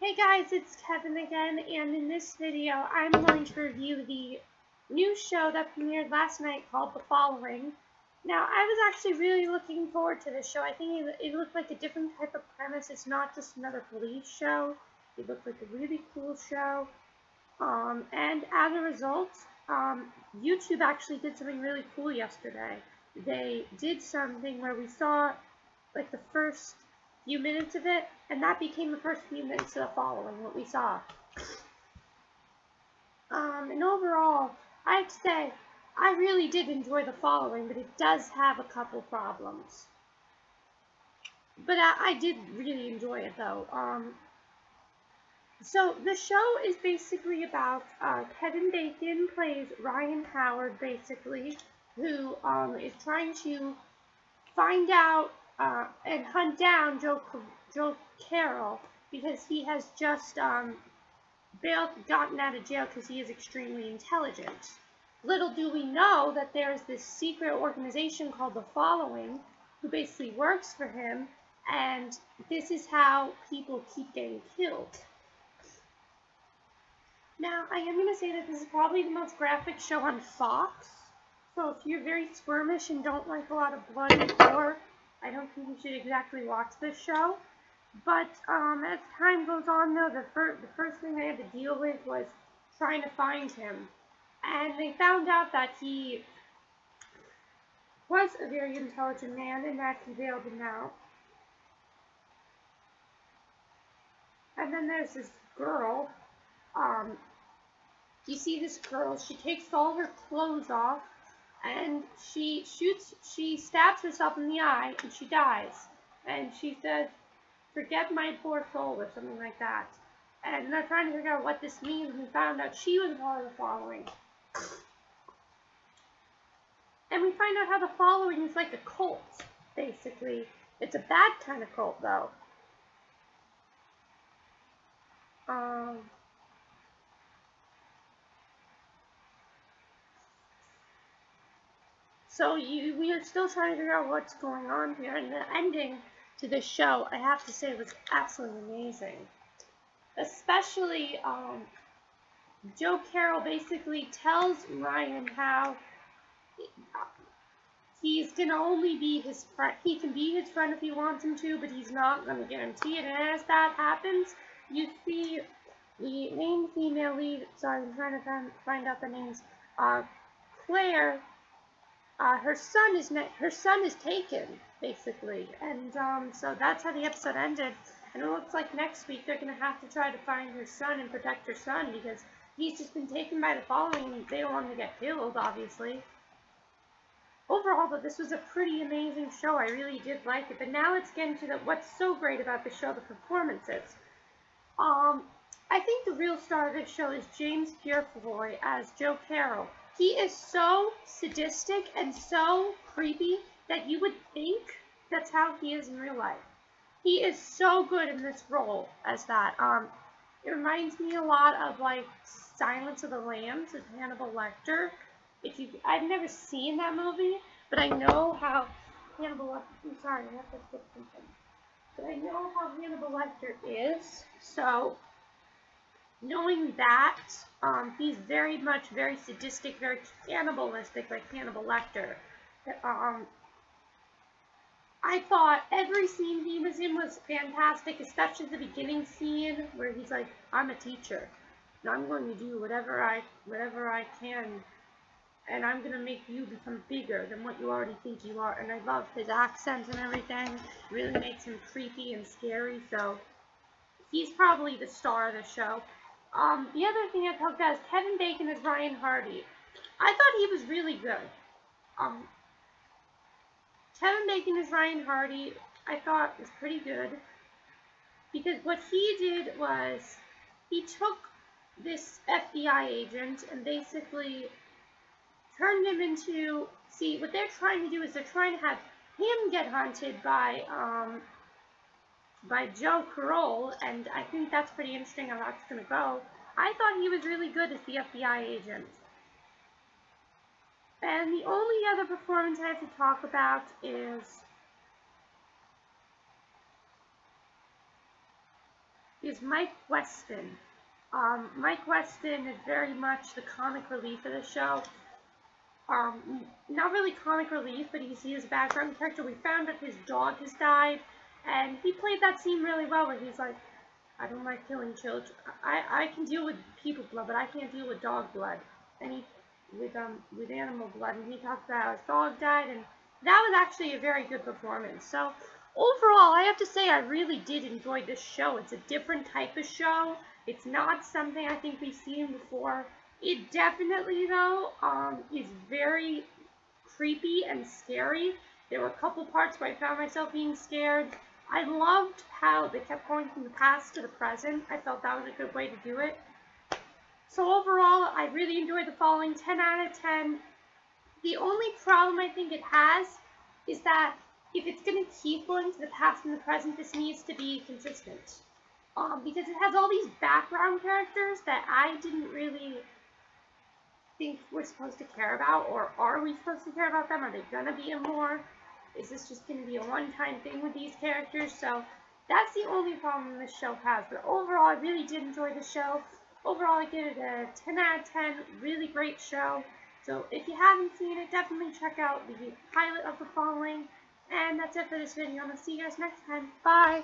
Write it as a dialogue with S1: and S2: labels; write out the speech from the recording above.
S1: Hey guys, it's Kevin again, and in this video I'm going to review the new show that premiered last night called The Following. Now, I was actually really looking forward to this show. I think it looked like a different type of premise. It's not just another police show. It looked like a really cool show. And as a result, YouTube actually did something really cool yesterday. They did something where we saw like the first few minutes of it, and that became the first few minutes of The Following, what we saw. And overall, I'd say I really did enjoy The Following, but it does have a couple problems. But I did really enjoy it, though. So the show is basically about Kevin Bacon plays Ryan Howard, basically, who is trying to find out and hunt down Joe Carroll because he has just gotten out of jail because he is extremely intelligent. Little do we know that there's this secret organization called The Following who basically works for him, and this is how people keep getting killed. Now, I am going to say that this is probably the most graphic show on Fox, so if you're very squirmish and don't like a lot of blood and gore, I don't think you should exactly watch this show. But as time goes on, though, the first thing I had to deal with was trying to find him. And they found out that he was a very intelligent man and that he bailed him out. And then there's this girl. You see this girl, she takes all her clothes off, and she stabs herself in the eye, and she dies. And she says, "Forget my poor soul," or something like that. And they're trying to figure out what this means, and we found out she was part of The Following. And we find out how The Following is like a cult, basically. It's a bad kind of cult, though. So we are still trying to figure out what's going on here, and the ending to this show, I have to say, was absolutely amazing. Especially, Joe Carroll basically tells Ryan how he's gonna only be his friend. He can be his friend if he wants him to, but he's not gonna guarantee it. And as that happens, you see the main female lead. Sorry, I'm trying to find out the names. Claire. Her son is taken, basically, and so that's how the episode ended. And it looks like next week they're gonna have to try to find her son and protect her son because he's just been taken by The Following and they don't want him to get killed, obviously. Overall, though, this was a pretty amazing show. I really did like it. But now let's get into what's so great about the show, the performances. I think the real star of this show is James Purefoy as Joe Carroll. He is so sadistic and so creepy that you would think that's how he is in real life. He is so good in this role as that. It reminds me a lot of like Silence of the Lambs with Hannibal Lecter. I've never seen that movie, but I know how Hannibal Lecter. I'm sorry, I have to skip something. But I know how Hannibal Lecter is, so knowing that, he's very sadistic, very cannibalistic, like Hannibal Lecter. I thought every scene he was in was fantastic, especially the beginning scene where he's like, "I'm a teacher, and I'm going to do whatever I can, and I'm going to make you become bigger than what you already think you are." And I love his accent and everything. It really makes him creepy and scary, so he's probably the star of the show. The other thing I talked about is Kevin Bacon as Ryan Hardy. I thought he was really good. Kevin Bacon as Ryan Hardy, I thought was pretty good. Because what he did was, he took this FBI agent and basically turned him into, see, what they're trying to do is they're trying to have him get hunted by Joe Carroll, and I think that's pretty interesting how that's going to go. I thought he was really good as the FBI agent. And the only other performance I have to talk about is is Mike Weston. Mike Weston is very much the comic relief of the show. Not really comic relief, but he's his background character. We found out his dog has died, and he played that scene really well where he's like, I don't like killing children. I can deal with people blood, but I can't deal with dog blood. And he, with animal blood, and he talked about how his dog died, and that was actually a very good performance. So, overall, I have to say I really did enjoy this show. It's a different type of show. It's not something I think we've seen before. It definitely, though, is very creepy and scary. There were a couple parts where I found myself being scared. I loved how they kept going from the past to the present. I felt that was a good way to do it. So overall, I really enjoyed The Following, 10 out of 10. The only problem I think it has is that if it's going to keep going to the past and the present, this needs to be consistent. Because it has all these background characters that I didn't really think we're supposed to care about, or are we supposed to care about them? Are they going to be in more? Is this just going to be a one-time thing with these characters? So that's the only problem this show has. But overall, I really did enjoy the show. Overall, I give it a 10 out of 10. Really great show. So if you haven't seen it, definitely check out the pilot of The Following. And that's it for this video. I'm going to see you guys next time. Bye!